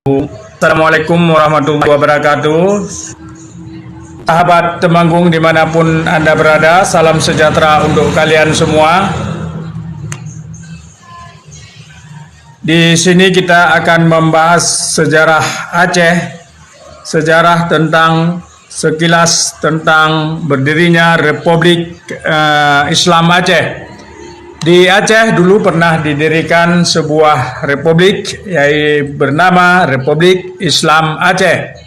Assalamualaikum warahmatullahi wabarakatuh. Sahabat Temanggung dimanapun Anda berada, salam sejahtera untuk kalian semua. Di sini kita akan membahas sejarah Aceh, sejarah tentang sekilas tentang berdirinya Republik Islam Aceh. Di Aceh dulu pernah didirikan sebuah republik yaitu bernama Republik Islam Aceh.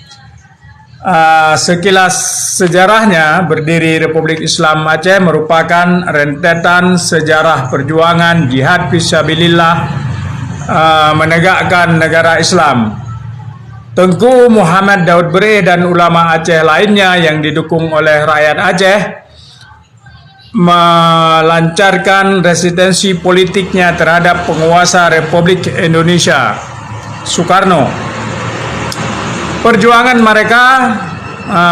Sekilas sejarahnya, berdiri Republik Islam Aceh merupakan rentetan sejarah perjuangan jihad fisabilillah menegakkan negara Islam. Tengku Muhammad Daud Bre dan ulama Aceh lainnya yang didukung oleh rakyat Aceh melancarkan resistensi politiknya terhadap penguasa Republik Indonesia, Soekarno. Perjuangan mereka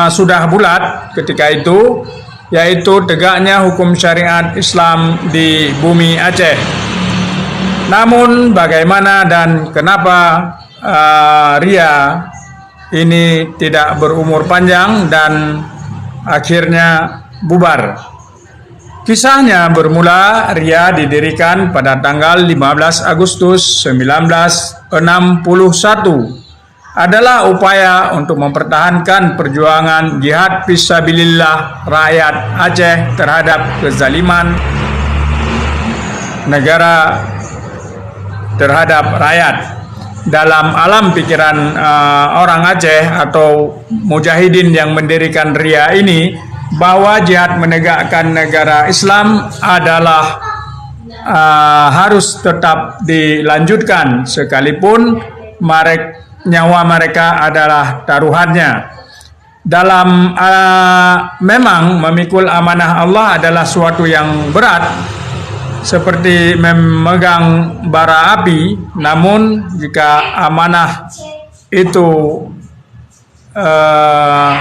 sudah bulat ketika itu, yaitu tegaknya hukum syariat Islam di bumi Aceh. Namun bagaimana dan kenapa Ria ini tidak berumur panjang dan akhirnya bubar? Kisahnya bermula, Ria didirikan pada tanggal 15 Agustus 1961. Adalah upaya untuk mempertahankan perjuangan jihad fisabilillah rakyat Aceh terhadap kezaliman negara terhadap rakyat. Dalam alam pikiran orang Aceh atau mujahidin yang mendirikan Ria ini, bahwa jihad menegakkan negara Islam adalah harus tetap dilanjutkan sekalipun nyawa mereka adalah taruhannya. Dalam memang memikul amanah Allah adalah suatu yang berat, seperti memegang bara api. Namun jika amanah itu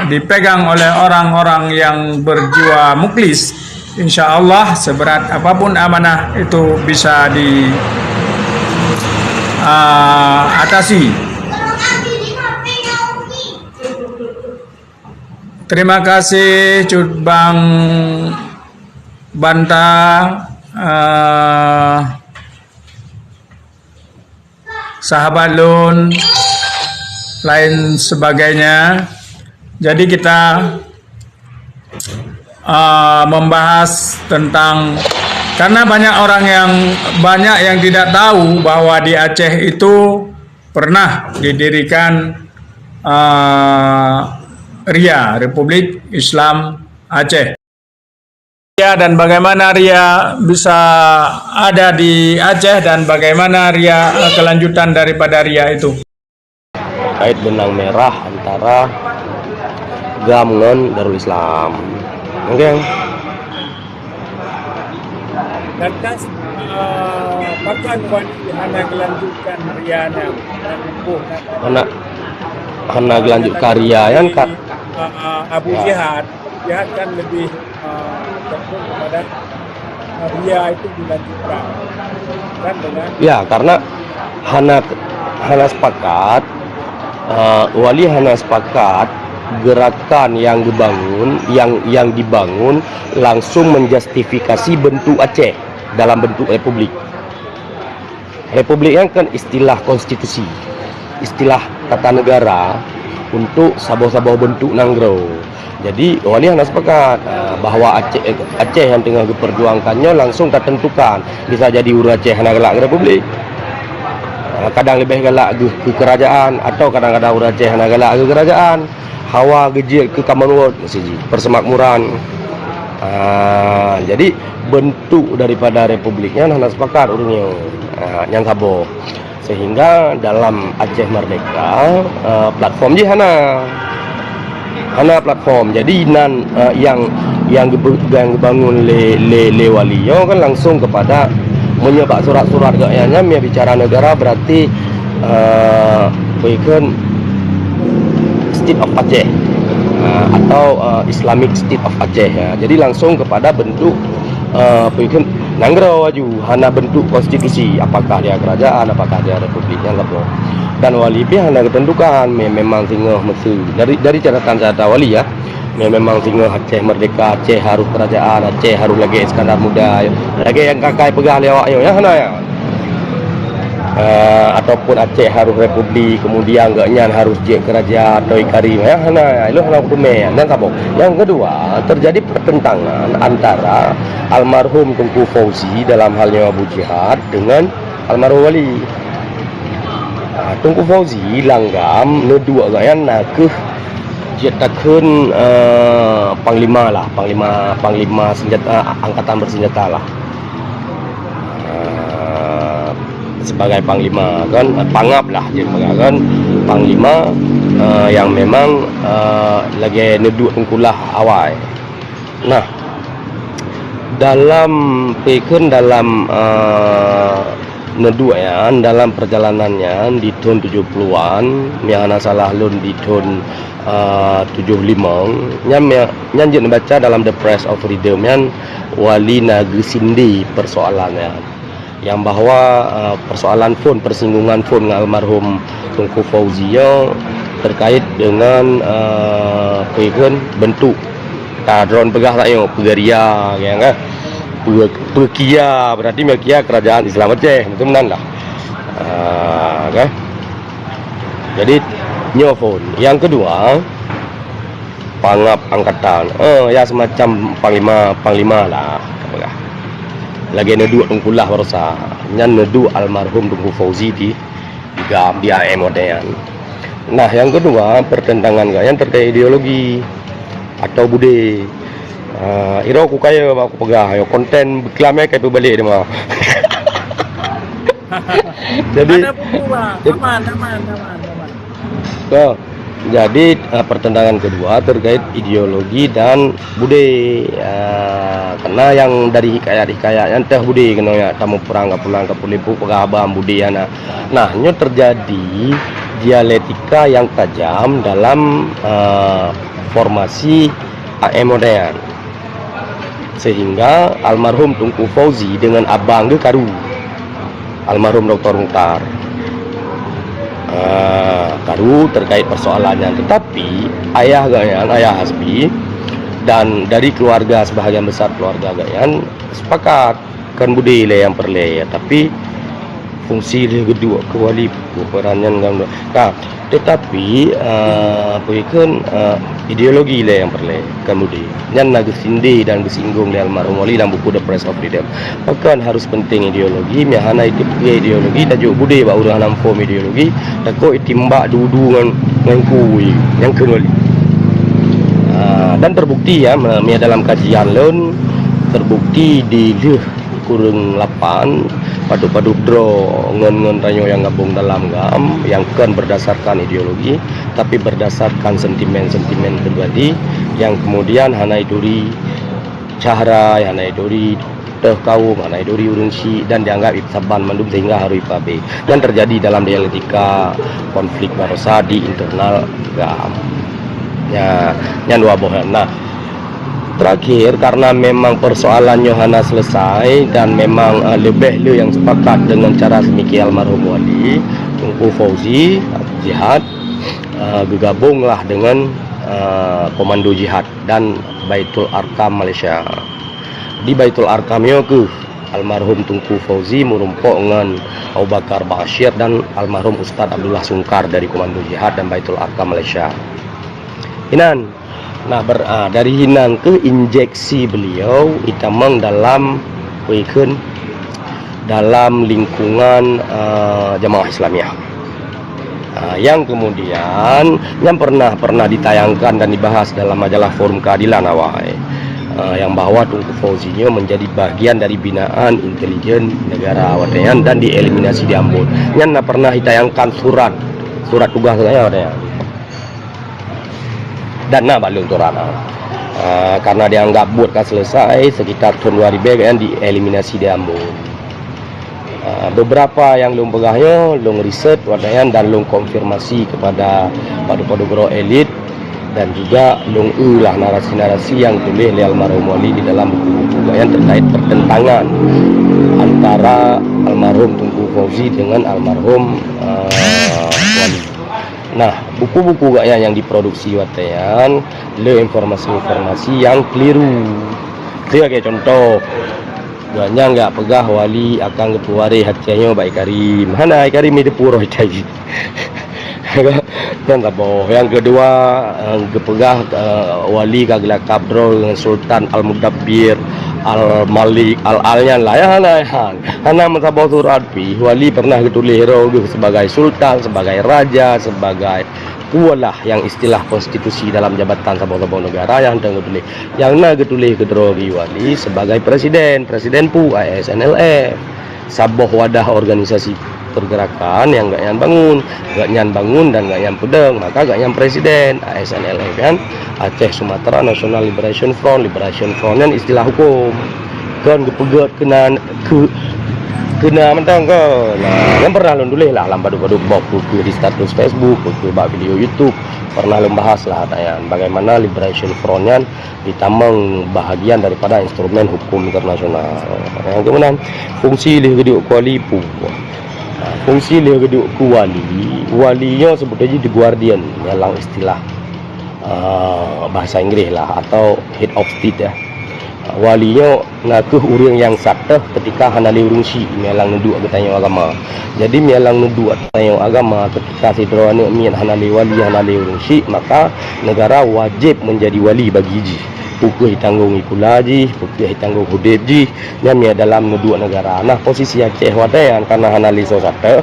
dipegang oleh orang-orang yang berjiwa muklis, insya Allah seberat apapun amanah itu bisa diatasi. Terima kasih Cutbang Banta, sahabat Lun, lain sebagainya. Jadi kita membahas tentang, karena banyak yang tidak tahu bahwa di Aceh itu pernah didirikan Ria, Republik Islam Aceh. Dan bagaimana Ria bisa ada di Aceh dan bagaimana Ria kelanjutan daripada Ria itu. Terkait benang merah antara Gamngon Darul Islam. Oke. Dan bahkan hanya kelanjutkan Riana hana gelanjut karya yang kak Abu Jihad kan lebih cenderung kepada Ria itu dilanjutkan kan dengan ya, karena hana sepakat wali hana sepakat gerakan yang dibangun langsung menjustifikasi bentuk Aceh dalam bentuk republik. Republik yang kan istilah konstitusi, istilah tata negara untuk sabah-sabah bentuk nanggro. Jadi wali hana sepakat bahwa Aceh yang tengah diperjuangkannya langsung tertentukan, bisa jadi uru Aceh hana gelak republik, kadang lebih galak ke kerajaan, atau kadang-kadang uru Aceh hana galak ke kerajaan, hawa gejil ke Commonwealth, persemakmuran. Jadi bentuk daripada republiknya hana sepakat urungnya yang sabo, sehingga dalam Aceh Merdeka platform je hana platform. Jadi yang dibangun le waliyo kan langsung kepada menyebab surat-surat gayanya bicara negara, berarti bukan State of Aceh atau Islamic State of Aceh ya. Jadi langsung kepada bentuk bukan nanggro waju hana bentuk konstitusi, apakah dia kerajaan, apakah dia republik yang lebih. Dan wali pihak ada ketentukan memang tinggal mesti dari catatan wali ya, memang tinggal Aceh merdeka, Aceh harus kerajaan, Aceh harus lagi Iskandar Muda, lagi yang kakai pegah lewaknya ya hana ya. Ataupun Aceh harus republik, kemudian enggaknya harus je kerajaan atau ikari ya hana itu hana kume dan kabok. Yang kedua, terjadi pertentangan antara almarhum Tunku Fauzi dalam halnya Abu Jihad dengan almarhum Wali. Tunku Fauzi langgam nedua gayan ke jetakeun panglima lah, panglima senjata angkatan bersenjata lah. Sebagai panglima kan pangap lah jadi kan panglima yang memang lagi neduk tengkulah awal. Nah, dalam dalam neduk ya dalam perjalanannya di tahun 70-an yang salah lun di tahun 75 nyanjin baca dalam The Press of Freedom yang Wali Negeri Sindi persoalannya yang bahwa persoalan persinggungan almarhum Tunku Fauzi terkait dengan bentuk drone pegah tak yo pegaria ya kan pekia berarti mekia kerajaan Islam Aceh itu benar lah kan. Jadi nyofon yang kedua pangap angkatan ya semacam panglima lah pegah lagi neduk tengkulah warsa nyan neduk almarhum Tunku Fauzi di gam dia modern. Nah, yang kedua pertentangan yang terkait ideologi atau bude. Iro aku kaya aku pegah yo konten beklamnya kayak balik dia mah. Jadi Ada buku bang, aman. Jadi pertentangan kedua terkait ideologi dan bude karena yang dari hikayat entah bude kena ya tamu pulang ke pulipu pegabam bude ya nah nyo terjadi dialektika yang tajam dalam formasi AM modern sehingga almarhum Tunku Fauzi dengan abang dia karu almarhum Dr. Mukhtar karu terkait persoalannya, tetapi ayah Hasbi dan dari keluarga sebahagian besar keluarga Gayan sepakat kan budi le yang perle ya, tapi fungsi dia kedua kewali perannya enggak. Nah, tetapi ideologi le yang perle kan budi nyan nak sindi dan bersinggung di almarhum Wali dalam buku The Press of Freedom. Bahkan harus penting ideologi mihana itu ideologi tajuk budi ba urang nam form ideologi takut itimbak dudu ngan kui yang kenali. Dan terbukti ya dalam kajian lain terbukti di kurang 8 padu-padu draw ngen ranyo yang gabung dalam gam yang kan berdasarkan ideologi tapi berdasarkan sentimen-sentimen pribadi yang kemudian hanai duri cahara hanai duri teh kaum hanai duri urungsi dan dianggap saban mandum sehingga harus ipabe dan terjadi dalam dialektika konflik barosa di internal gam ya yang dua bohan. Nah, terakhir karena memang persoalan Yohana selesai dan memang lebih yang sepakat dengan cara semikian almarhum Wali Tunku Fauzi jihad bergabunglah dengan komando jihad dan Baitul Arkam Malaysia. Di Baitul Arkam ke almarhum Tunku Fauzi merumpok dengan Abu Bakar Bashir dan almarhum Ustadz Abdullah Sungkar dari komando jihad dan Baitul Arkam Malaysia. Inan. Nah, dari Hinan ke injeksi beliau itamang dalam dalam lingkungan Jamaah Islamiyah. Yang kemudian yang pernah ditayangkan dan dibahas dalam majalah Forum Keadilan awal yang bahwa Tunku Fauzi menjadi bagian dari binaan intelijen negara Watean dan dieliminasi di Ambon. Yang pernah ditayangkan surat tugas saya Watean. Dan balung torana karena dianggap buat selesai sekitar tahun 2000 kan dieliminasi di Ambon. Beberapa yang lung pegahnya lung riset wadayan dan lung konfirmasi kepada padu-padu bro elit dan juga lung ulah narasi-narasi yang tulis oleh almarhum Wali di dalam buku-buku yang terkait pertentangan antara almarhum Tunku Fauzi dengan almarhum wali. Nah, buku-buku gaknya yang diproduksi watean le informasi-informasi yang keliru. Dia kayak contoh, gaknya nggak pegah wali akan ketuare hatinya baik Karim. Hana Karim itu puro itu. Yang taboh. Yang kedua, kepegah wali kagak kabro dengan Sultan Al-Mudabbir Al-Malik Al-Alyan lah ya hana mentabau surat pi wali pernah ketulis hero sebagai sultan, sebagai raja, sebagai kualah yang istilah konstitusi dalam jabatan sabau-sabau negara yang ketulis yang ketulis kedrogi wali sebagai presiden pu ASNLF saboh wadah organisasi pergerakan yang gak nyan bangun dan gak nyan pedeng, maka gak nyan presiden ASNLF kan Aceh Sumatera National Liberation Front yang istilah hukum kan kepegat kena mentang kan. Nah, yang pernah tulis lah lambat-lambat buku di status Facebook, buku video YouTube pernah membahas lah tayan bagaimana Liberation Front-nya ditamang bahagian daripada instrumen hukum internasional. Yang kemudian fungsi lih kuali pu. Fungsi lih walinya sebetulnya di guardian yang istilah bahasa Inggris lah atau head of state ya. Walinya ngakuh orang yang satah ketika hanali urungsi melang nudu agama agama. Jadi melang nudu agama ketika sidroane mian hanali wali hanali urungsi, maka negara wajib menjadi wali bagi ji. Pukul hitanggung ikulaji, pukul hitanggung hudebji, nyamia dalam nudu negara. Nah posisi Aceh watean karena hanali sosata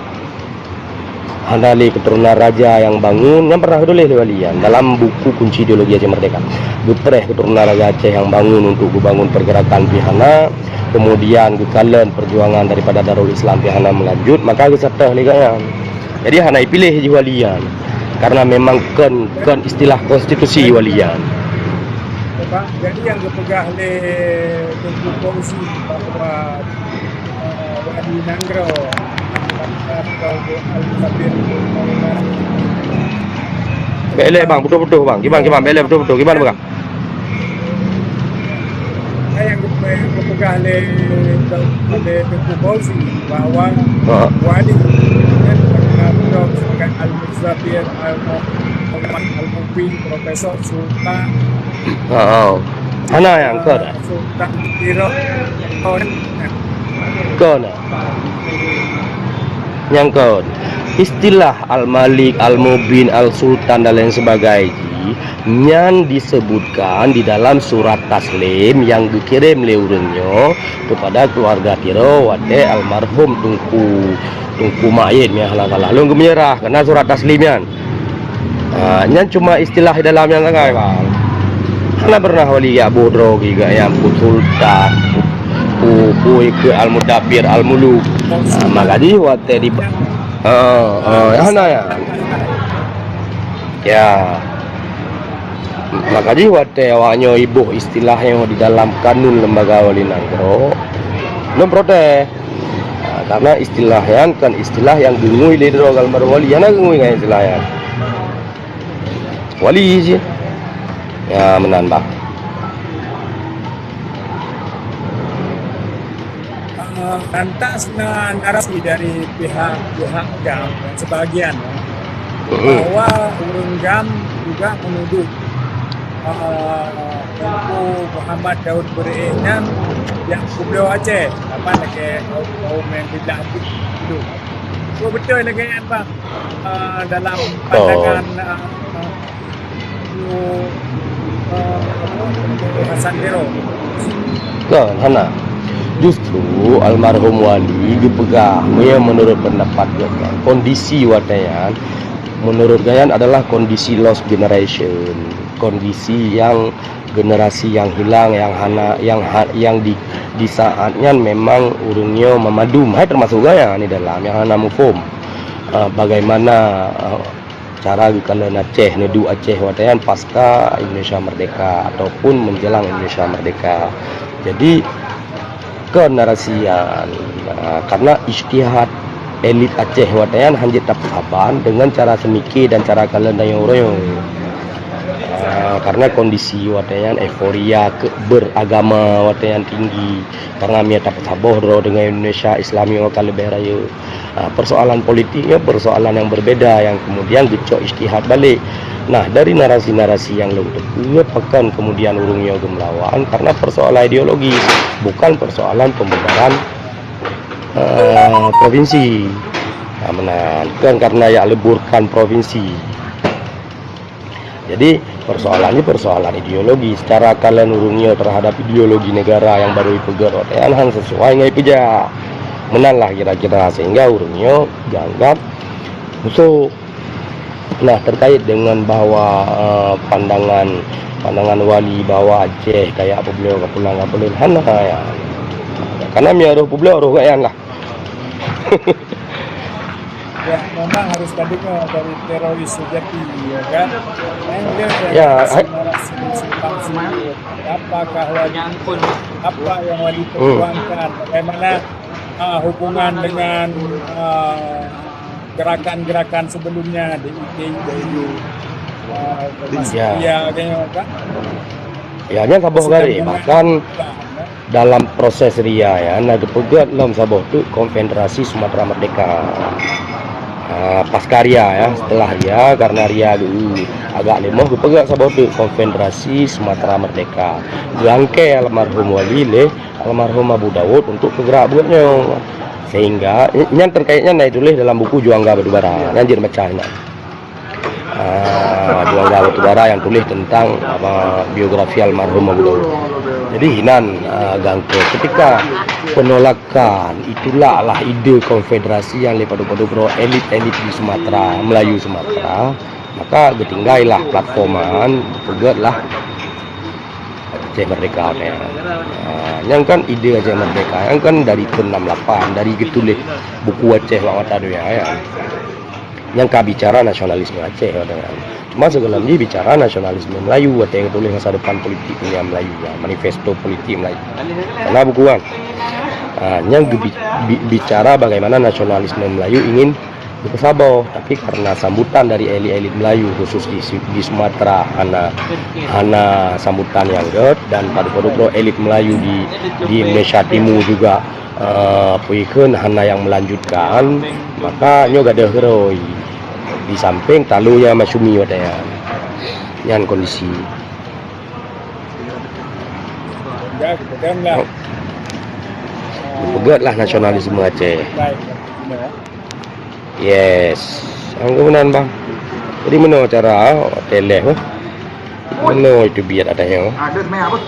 hanali keturunan raja yang bangun yang pernah tulis walian dalam buku kunci ideologi Aceh Merdeka. Gepreh keturunan raja Aceh yang bangun untuk bangun pergerakan pihana, kemudian gekalan perjuangan daripada Darul Islam pihana melanjut, maka gesatah liganya. Jadi hanai pilih ji walian karena memang kan istilah konstitusi walian. Pak, jadi yang dipegang oleh Tengku Kongsi bahwa Wadi Nanggro Belek bang, betul-betul bang. Gimana belek betul-betul. Gimana bang? Yang dipegang oleh Tengku Kongsi bahwa Wadi Nanggro sebagai Al-Muzabir Al-Mubin Profesor Sultan Hana yang ke dah. Sultan Tiro Ke dah. Yang ke istilah Al-Malik, Al-Mubin, Al-Sultan dan lain sebagainya yang disebutkan di dalam surat taslim yang dikirim oleh urangnya kepada keluarga Tiro wate almarhum Tungku Main ya lalu menyerah karena surat taslimnya. Yang cuma istilah di dalamnya sangat bang. Karena pernah wali ya bodro juga yang Sultan ke Al-Mudabbir Al-Muluk. Maka di wate di ya maka di wate awaknya ibu istilahnya di dalam kanun lembaga wali nanggro non protes karena istilahnya kan istilah yang gengui lidro kalmar wali yana gengui kan istilahnya wali sih ya menambah lantas narasi dari pihak GAM dan sebagian bahwa urung GAM juga menuduh Tengku Muhammad Daud Beri'nya yang Kublo Aceh apa lagi kaum yang tidak itu betul lagi kan bang dalam pandangan Hasan Tiro kan Hana justru almarhum wali dipegang yang menurut pendapat Gayan kondisi watayan menurut Gayan adalah kondisi lost generation, kondisi yang generasi yang hilang yang di saatnya memang urungnya memadum hai termasuk Gayan di dalam yang hana mufum bagaimana cara kalau Aceh nedu Aceh watayan pasca Indonesia merdeka ataupun menjelang Indonesia merdeka. Jadi narasian karena istihad elit Aceh watayan hanjit dapat haban dengan cara semiki dan cara kalian dayung royong karena kondisi watayan euforia beragama watayan tinggi karena mia dapat saboh dengan Indonesia Islami wakal beraya persoalan politiknya persoalan yang berbeda yang kemudian gecok istihad balik. Nah, dari narasi-narasi yang lu pekan kemudian urungnya gemelawan karena persoalan ideologis, bukan persoalan pembebaran provinsi. Nah, kan karena ya leburkan provinsi. Jadi persoalannya persoalan ideologi. Secara kalian urungnya terhadap ideologi negara yang baru dipegang han sesuai ngai peja. Menang lah kira-kira sehingga urungnya dianggap musuh. Nah, terkait dengan bahwa pandangan wali bahwa Aceh kayak apa beliau kepulang hana ya. Karena miaruh beliau kayak lah. Ya, memang harus tadinya dari teroris sejati, ya kan? Ya, apakah wali apa yang wali perjuangkan? Bagaimana hubungan dengan gerakan-gerakan sebelumnya DIY, DIY, termasuk dia kayaknya kan? Ya, nya saboh gari bahkan dalam proses ria ya, nah kepegat dalam saboh tu Konfederasi Sumatera Merdeka. Pasca ria ya, setelah ria karena ria dulu agak lemah kepegat saboh tu Konfederasi Sumatera Merdeka. Gangke almarhum wali le almarhum Abu Dawud untuk kegerak buatnya. Sehingga yang terkaitnya naik tulis dalam buku Juangga Batubara anjir macamnya Juangga Batubara yang tulis tentang biografi almarhum Abu Dawud. Jadi hinan gangke ketika penolakan itulah lah ide konfederasi yang lepadu-padu pro elit-elit di Sumatera Melayu Sumatera, maka ketinggailah platforman pegatlah Aceh Merdeka yang kan ide Aceh Merdeka yang kan dari tahun 68 dari getulis buku Aceh Wawata ya yang bicara nasionalisme Aceh cuma segelamnya bicara nasionalisme Melayu atau yang tulis masa depan politiknya Melayu ya, manifesto politik Melayu karena bukuan yang bicara bagaimana nasionalisme Melayu ingin Sabah, tapi karena sambutan dari elit-elit Melayu khusus di Sumatera, hana sambutan yang gede dan pada elit Melayu di Malaysia Timur juga puikan hana yang melanjutkan, maka nyo gada heroi di samping talunya masumi wadaya yang kondisi pegat lah nasionalisme Aceh. Yes, anggunan bang. Jadi mana cara teleh bang? Mana itu biar ada yang? Ada main apa?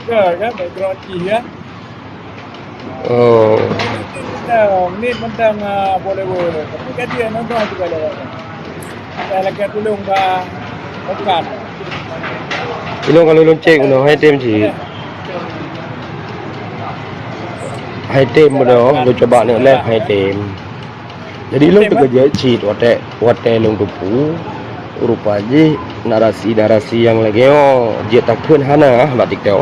Kan background ya. Oh. Ni tentang boleh. Tapi kan dia nonton juga lewat. Saya lagi tolong bang. Bukan. Ini kalau lonceng, no, hai tem sih. Hai tem benar, lu coba ni leh hai tem. Jadi lu terkerja cheat, wate lu tupu. Rupanya narasi yang lagi dia takkan hana batik teo.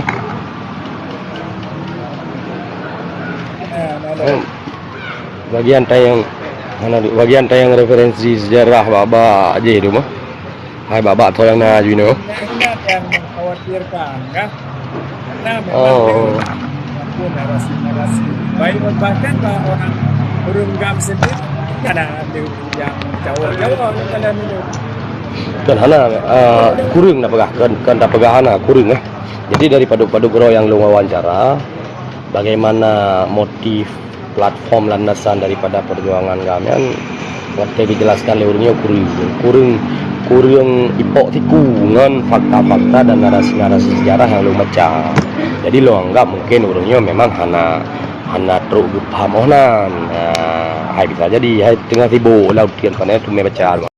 Bagian tayang referensi sejarah baba aja itu mah. Hai baba atau yang na you know. Yang mengkhawatirkan kan? Karena memang narasi baik bahkan orang Urunggam sendiri ada yang Jawa dalam itu kan hana kurang nak pegah kan tak pegah hana kurang lah. Jadi dari padu-padu guru yang lu wawancara bagaimana motif platform landasan daripada perjuangan kalian waktu dijelaskan lewatnya kurang ipok tiku dengan fakta-fakta dan narasi sejarah yang lu baca. Jadi lo anggap mungkin urungnya memang hana truk paham onan. Hai bisa jadi hai tengah tibu laut kian panen tu me baca.